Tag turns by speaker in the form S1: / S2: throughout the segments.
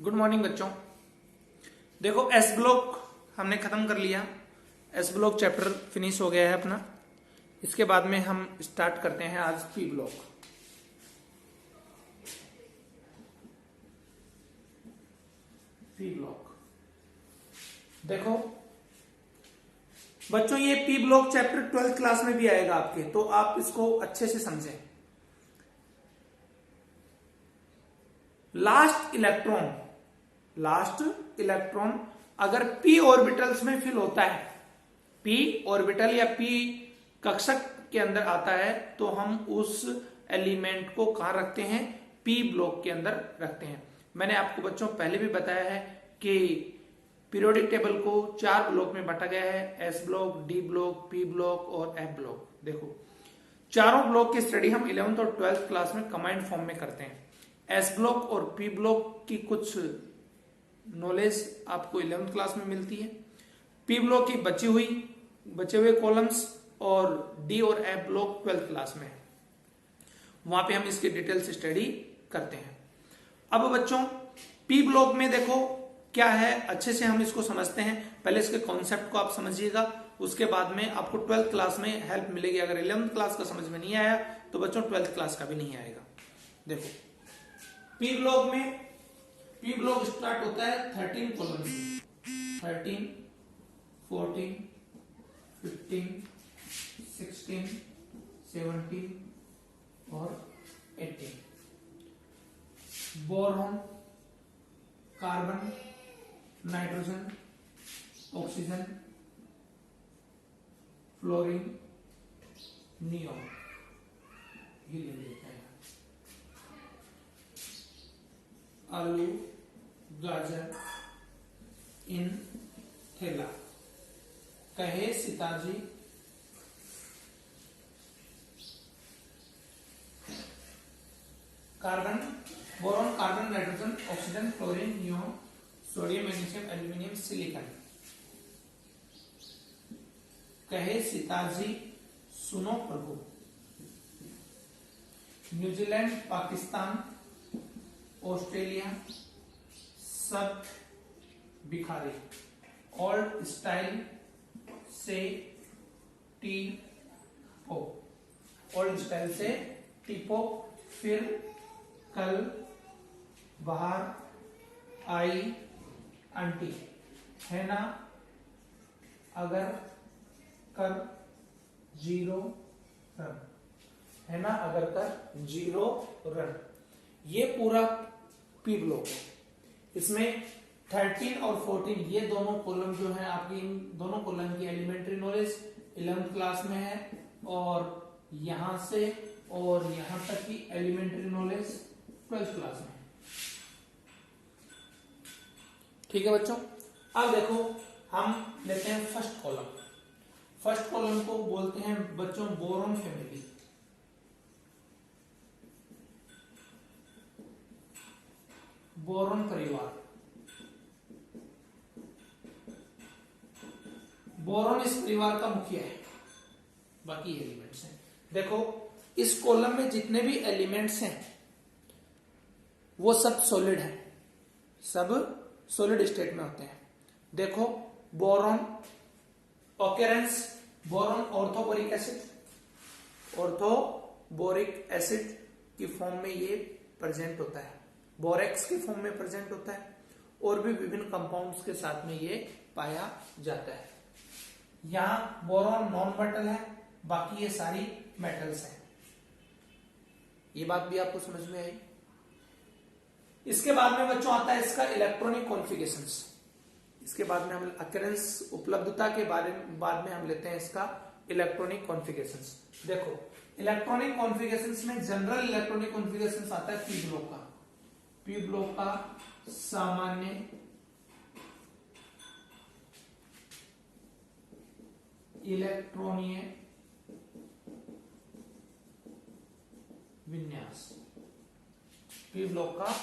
S1: Good morning बच्चों। देखो S block हमने खत्म कर लिया। एस ब्लॉक चैप्टर फिनिश हो गया है अपना। इसके बाद में हम स्टार्ट करते हैं आज पी ब्लॉक। पी ब्लॉक देखो बच्चों, ये P block chapter 12th class में भी आएगा आपके, तो आप इसको अच्छे से समझें। लास्ट इलेक्ट्रॉन अगर p ऑर्बिटल्स में फिल होता है, p ऑर्बिटल या p कक्षक के अंदर आता है, तो हम उस एलिमेंट को कहां रखते हैं? p ब्लॉक के अंदर रखते हैं। मैंने आपको बच्चों पहले भी बताया है कि पीरियोडिक टेबल को 4 ब्लॉक में बांटा गया है, S block, D block, P block और एफ ब्लॉक। देखो चारों ब्लॉक की स्टडी हम 11th और 12th क्लास में कंबाइंड फॉर्म में करते हैं। एस ब्लॉक और पी ब्लॉक की कुछ नॉलेज आपको 11th क्लास में मिलती है। पी ब्लॉक की बचे हुए कॉलम्स और डी और एफ ब्लॉक 12th क्लास में है, वहां पे हम इसकी डिटेल्स स्टडी करते हैं। अब बच्चों पी ब्लॉक में देखो क्या है, अच्छे से हम इसको समझते हैं। पहले इसके कॉन्सेप्ट को आप समझिएगा, उसके बाद में आपको 12th क्लास में हेल्प मिलेगी। अगर 11th क्लास का समझ में नहीं आया तो बच्चों 12th क्लास का भी नहीं आएगा। देखो पी ब्लॉक स्टार्ट होता है 13 कॉलम से। 13, 14, 15, 16, 17 और 18। Boron, carbon, nitrogen, oxygen, fluorine, neon, ये ले लेते हैं। आलू, गाजर, इन, थैला, कहे Sitaji, carbon, boron, carbon, nitrogen, oxygen, fluorine, neon, sodium, magnesium, aluminium, silicon. कहे सीताजी सुनो प्रभु। न्यूजीलैंड, पाकिस्तान, ऑस्ट्रेलिया, सब भिखारी। ओल्ड स्टाइल से टीपो, ओल्ड स्टाइल से टीपो। फिर कल, बाहर, आई, आंटी, है ना, अगर, कर, जीरो, रन, है ना, अगर, कर, जीरो, रन। ये पूरा पी ब्लॉक है। इसमें 13 और 14 ये दोनों कॉलम जो है आपकी, इन दोनों कॉलम की एलिमेंट्री नॉलेज 11th क्लास में है, और यहां से और यहां तक की एलिमेंट्री नॉलेज 12th क्लास में है। ठीक है बच्चों। अब देखो हम लेते हैं फर्स्ट कॉलम। फर्स्ट कॉलम को बोलते हैं बच्चों बोरॉन फैमिली। बोरॉन परिवार। बोरॉन इस परिवार का मुखिया है, बाकी एलिमेंट्स हैं। देखो इस कॉलम में जितने भी एलिमेंट्स हैं वो सब सॉलिड हैं, सब सॉलिड स्टेट में होते हैं। देखो boron occurrence, boron orthoboric acid की फॉर्म में ये प्रेजेंट होता है, बोरेक्स की फॉर्म में प्रेजेंट होता है, और भी विभिन्न कंपाउंड्स के साथ में ये पाया जाता है। यहां बोरॉन नॉन मेटल है, बाकी ये सारी मेटल्स हैं। ये बात भी आपको समझ में आई। इसके बाद में बच्चों आता है इसका इलेक्ट्रॉनिक कॉन्फ़िगरेशंस। इसके बाद में हम अकरेंस, उपलब्धता के बाद में हम लेते हैं इसका इलेक्ट्रॉनिक कॉन्फ़िगरेशंस। देखो इलेक्ट्रॉनिक कॉन्फ़िगरेशंस में जनरल इलेक्ट्रॉनिक कॉन्फ़िगरेशंस आता है पी ब्लॉक का। पी ब्लॉक का सामान्य इलेक्ट्रॉनीय विन्यास। पी ब्लॉक का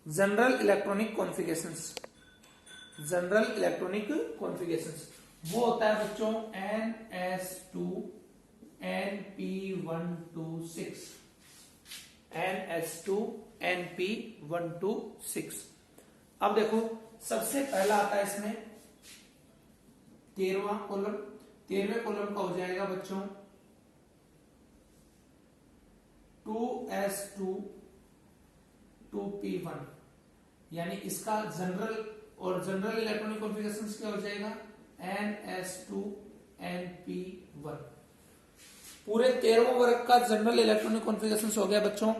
S1: general electronic configurations. General electronic configurations वो होता है बच्चों NS2 NP126। NH2NP126। अब देखो सबसे पहला आता है इसमें 13वां कॉलम। 13वें कॉलम का हो जाएगा बच्चों 2s2 2p1, यानी इसका जनरल इलेक्ट्रॉनिक कॉन्फ़िगरेशन क्या हो जाएगा NS2NP1। पूरे 13वां वर्ग का जनरल इलेक्ट्रॉनिक कॉन्फ़िगरेशन हो गया बच्चों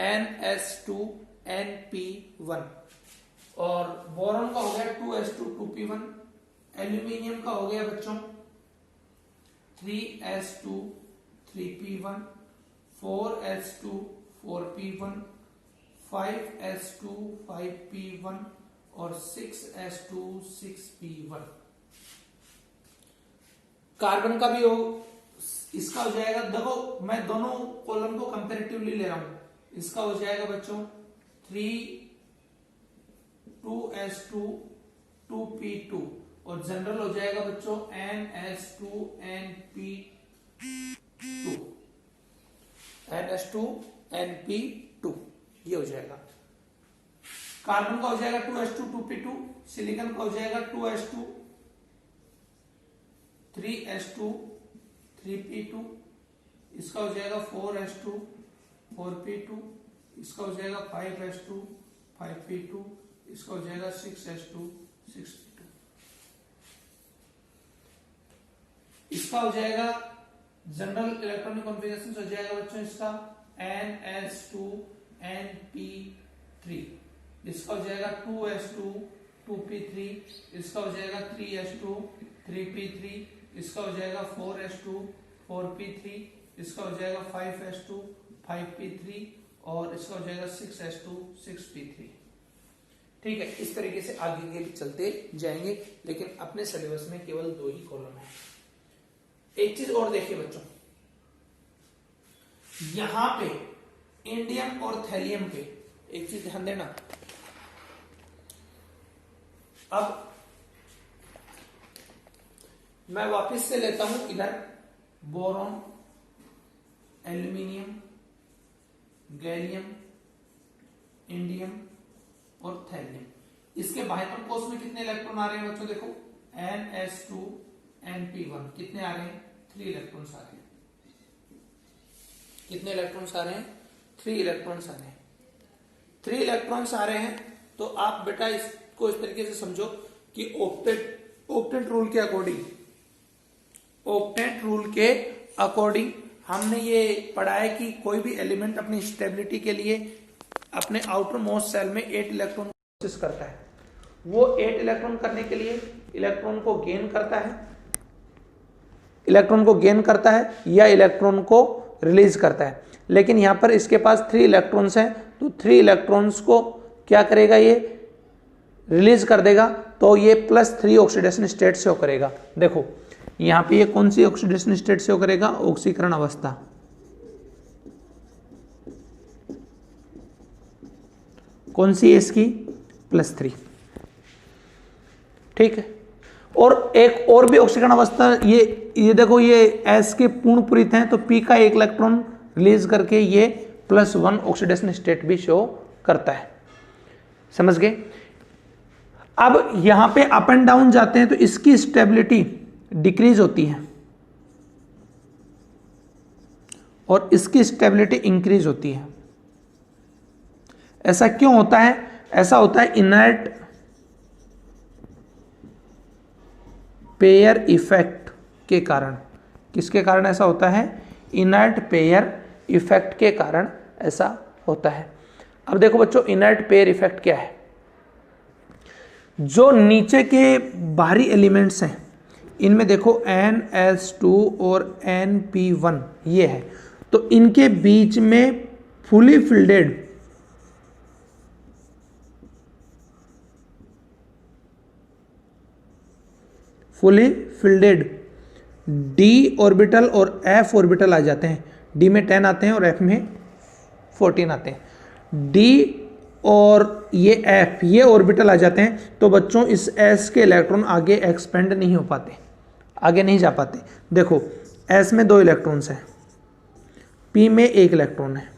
S1: NS2NP1। और बोरॉन का हो गया 2s2 2p1। एल्यूमिनियम का हो गया बच्चों 3s2 3p1, 4s2 4p1, 5s2 5p1 और 6s2 6p1। कार्बन का भी हो, इसका हो जाएगा, देखो मैं दोनों कॉलम को कंपैरेटिवली ले रहा हूं। इसका हो जाएगा बच्चों 2s2 2p2 और जनरल हो जाएगा बच्चों NS2NP2 ये हो जाएगा। कार्बन का हो जाएगा 2s2 2p2, सिलिकॉन का हो जाएगा 2s2 3s2 3p2, इसका हो जाएगा 4s2 4p2, इसका हो जाएगा 5s2 5p2, इसका हो जाएगा 6s2 6p2। इसका हो जाएगा जनरल इलेक्ट्रॉनिक कॉन्फ़िगरेशन हो जाएगा बच्चों इसका NS2NP3, इसका हो जाएगा 2s2 2p3, इसका हो जाएगा 3s2 3p3, इसका हो जाएगा 4s2 4p3, इसका हो जाएगा 5s2 5p3 और इसका हो जाएगा 6s2 6p3। ठीक है, इस तरीके से आगे के चलते जाएंगे, लेकिन अपने सिलेबस में केवल 2 ही कॉलम है। एक चीज और देखिए बच्चों, यहां पे इंडियम और थैलियम पे एक चीज ध्यान देना। अब मैं वापस से लेता हूं इधर बोरॉन, एल्यूमिनियम, गैलियम, इंडियम और थैलियम। इसके बाह्यतम कोष में कितने इलेक्ट्रॉन आ रहे हैं बच्चों? देखो NS2NP1 कितने आ रहे हैं? 3 इलेक्ट्रॉन्स आ रहे हैं। कितने इलेक्ट्रॉन्स आ रहे हैं? 3 इलेक्ट्रॉन्स आ रहे हैं। 3 इलेक्ट्रॉन्स आ रहे हैं तो आप बेटा इसको इस तरीके से समझो कि ऑक्टेट रूल के अकॉर्डिंग हमने ये पढ़ा है कि कोई भी एलिमेंट अपनी स्टेबिलिटी के लिए अपने आउटर मोस्ट सेल में 8 इलेक्ट्रॉन कोशिश करता है। वो 8 इलेक्ट्रॉन करने के लिए इलेक्ट्रॉन को गेन करता है या इलेक्ट्रॉन को रिलीज करता है। लेकिन यहां पर इसके पास 3 इलेक्ट्रॉन्स हैं, तो 3 इलेक्ट्रॉन्स को क्या करेगा? ये रिलीज कर देगा, तो ये +3 ऑक्सीडेशन स्टेट शो करेगा। देखो यहां पे ये कौन सी ऑक्सीडेशन स्टेट शो करेगा? ऑक्सीकरण अवस्था। कौन सी है इसकी? +3। ठीक है, और एक और भी ऑक्सीकरण अवस्था, ये देखो ये S के पूर्ण पूरित हैं, तो P का 1 इलेक्ट्रॉन रिलीज करके ये +1 ऑक्सीडेशन स्टेट भी शो करता है। समझ गए? अब यहां पे अप एंड डाउन जाते हैं तो इसकी स्टेबिलिटी डिक्रीज होती है और इसकी स्टेबिलिटी इंक्रीज होती है। ऐसा क्यों होता है? ऐसा होता है इनर्ट पेयर इफेक्ट के कारण। किसके कारण ऐसा होता है? इनर्ट पेयर इफेक्ट के कारण ऐसा होता है। अब देखो बच्चों, इनर्ट पेयर इफेक्ट क्या है? जो नीचे के बाहरी एलिमेंट्स हैं इनमें देखो NS2 और NP1 ये है, तो इनके बीच में फुली फिल्डेड d ऑर्बिटल और f ऑर्बिटल आ जाते हैं। d में 10 आते हैं और f में 14 आते हैं। d और ये f ये ऑर्बिटल आ जाते हैं, तो बच्चों इस s के इलेक्ट्रॉन आगे एक्सपेंड नहीं हो पाते, आगे नहीं जा पाते। देखो s में 2 इलेक्ट्रॉन्स हैं, p में 1 इलेक्ट्रॉन है।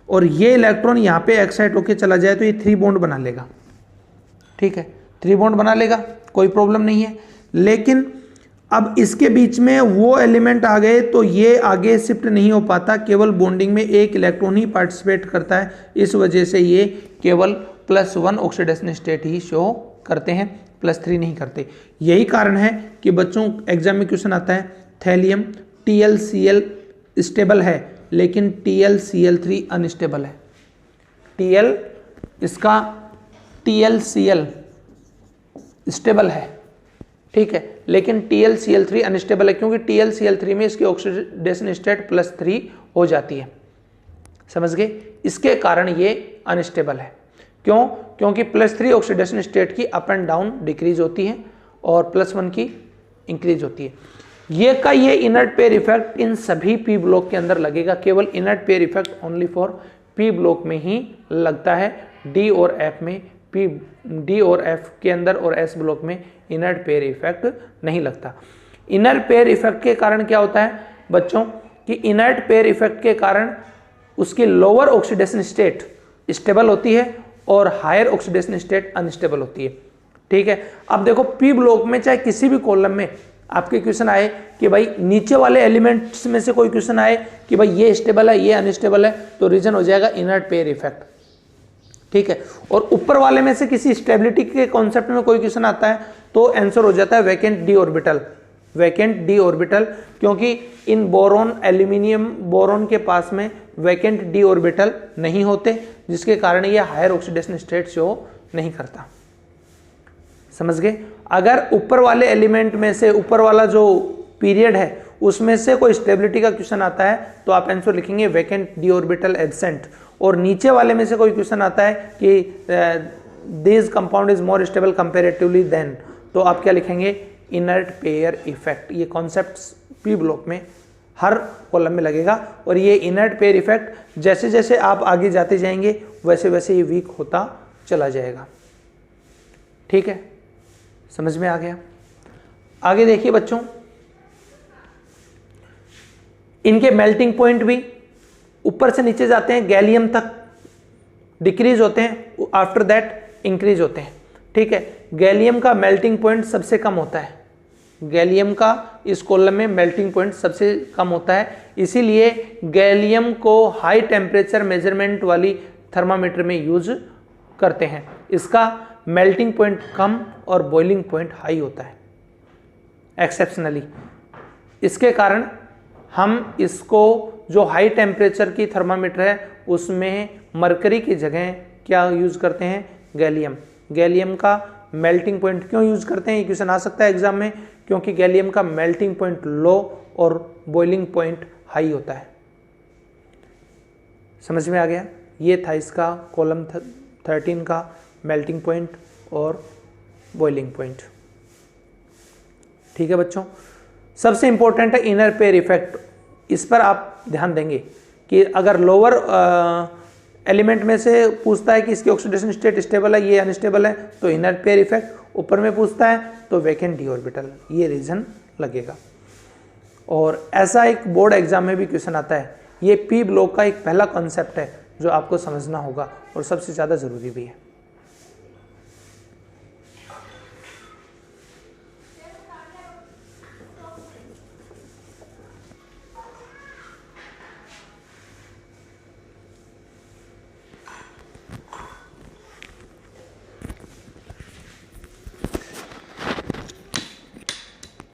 S1: और ये इलेक्ट्रॉन यहाँ पे एक्साइट होके चला जाए तो ये 3 बॉन्ड बना लेगा, ठीक है, 3 बॉन्ड बना लेगा, कोई प्रॉब्लम नहीं है। लेकिन अब इसके बीच में वो एलिमेंट आ गए तो ये आगे शिफ्ट नहीं हो पाता, केवल बॉन्डिंग में एक इलेक्ट्रॉन ही पार्टिसिपेट करता है, इस वजह से ये केवल +1 ऑक्सीडेशन स्टेट ही शो करते हैं, +3 नहीं करते। यही कारण है कि बच्चों एग्जाम में क्वेश्चन आता है थैलियम TlCl स्टेबल है लेकिन TlCl3 अनस्टेबल है। इसका TlCl स्टेबल है, ठीक है, लेकिन TlCl3 अनस्टेबल है क्योंकि TlCl3 में इसकी ऑक्सीडेशन स्टेट +3 हो जाती है, समझ गए, इसके कारण ये अनस्टेबल है। क्यों? क्योंकि +3 ऑक्सीडेशन स्टेट की अप एंड डाउन डिक्रीज होती है और +1 की इंक्रीज होती है। ये इनर्ट पेयर इफेक्ट इन सभी पी ब्लॉक के अंदर लगेगा, केवल inert pair effect only for P block में ही लगता है, डी और एफ में, डी और एफ के अंदर और एस ब्लॉक में इनर्ट पेयर इफेक्ट नहीं लगता। इनर पेयर इफेक्ट के कारण क्या होता है बच्चों कि इनर्ट पेयर इफेक्ट के कारण उसकी लोअर ऑक्सीडेशन स्टेट स्टेबल होती है और हायर ऑक्सीडेशन स्टेट अनस्टेबल होती है, ठीक है। अब देखो पी ब्लॉक में चाहे किसी भी कॉलम में आपके क्वेश्चन आए कि भाई नीचे वाले एलिमेंट्स में से कोई क्वेश्चन आए कि भाई ये स्टेबल है ये अनस्टेबल है, तो रीजन हो जाएगा इनर्ट पेयर इफेक्ट, ठीक है। और ऊपर वाले में से किसी स्टेबिलिटी के कॉन्सेप्ट में कोई क्वेश्चन आता है तो आंसर हो जाता है vacant D orbital, vacant D orbital, क्योंकि इन बोरॉन एल्यूमिनियम बोरॉन के पास में वैकेंट डी ऑर्बिटल नहीं होते, जिसके कारण ये हायर ऑक्सीडेशन स्टेट शो नहीं करता, समझ गए। अगर ऊपर वाले एलिमेंट में से ऊपर वाला जो पीरियड है उसमें से कोई स्टेबिलिटी का क्वेश्चन आता है तो आप आंसर लिखेंगे वैकेंट डी ऑर्बिटल एब्सेंट, और नीचे वाले में से कोई क्वेश्चन आता है कि this compound is more stable comparatively than, तो आप क्या लिखेंगे इनर्ट पेयर इफेक्ट। ये कॉन्सेप्ट पी ब्लॉक में हर कॉलम में लगेगा और ये इनर्ट पेयर इफेक्ट जैसे जैसे आप आगे जाते जाएंगे वैसे वैसे ये वीक होता चला जाएगा, ठीक है, समझ में आ गया। आगे देखिए बच्चों, इनके मेल्टिंग पॉइंट भी ऊपर से नीचे जाते हैं, गैलियम तक डिक्रीज होते हैं, आफ्टर दैट इंक्रीज होते हैं, ठीक है। गैलियम का मेल्टिंग पॉइंट सबसे कम होता है, गैलियम का इस कॉलम में मेल्टिंग पॉइंट सबसे कम होता है, इसीलिए गैलियम को हाई टेम्परेचर मेजरमेंट वाली थर्मामीटर में यूज करते हैं। इसका मेल्टिंग पॉइंट कम और बॉइलिंग पॉइंट हाई होता है एक्सेप्शनली, इसके कारण हम इसको जो हाई टेम्परेचर की थर्मामीटर है उसमें मरकरी की जगह क्या यूज करते हैं, गैलियम। गैलियम का मेल्टिंग पॉइंट क्यों यूज करते हैं, ये क्वेश्चन आ सकता है एग्जाम में, क्योंकि गैलियम का मेल्टिंग पॉइंट लो और बॉइलिंग पॉइंट हाई होता है, समझ में आ गया। ये था इसका कॉलम 13 का मेल्टिंग पॉइंट और बॉइलिंग पॉइंट, ठीक है बच्चों। सबसे इंपॉर्टेंट है इनर पेयर इफेक्ट, इस पर आप ध्यान देंगे कि अगर लोअर एलिमेंट में से पूछता है कि इसकी ऑक्सीडेशन स्टेट स्टेबल है ये अनस्टेबल है तो इनर पेयर इफेक्ट, ऊपर में पूछता है तो वैकेंट डी ऑर्बिटल, ये रीजन लगेगा। और ऐसा एक बोर्ड एग्जाम में भी क्वेश्चन आता है, ये पी ब्लॉक का एक पहला कॉन्सेप्ट है जो आपको समझना होगा और सबसे ज़्यादा ज़रूरी भी है।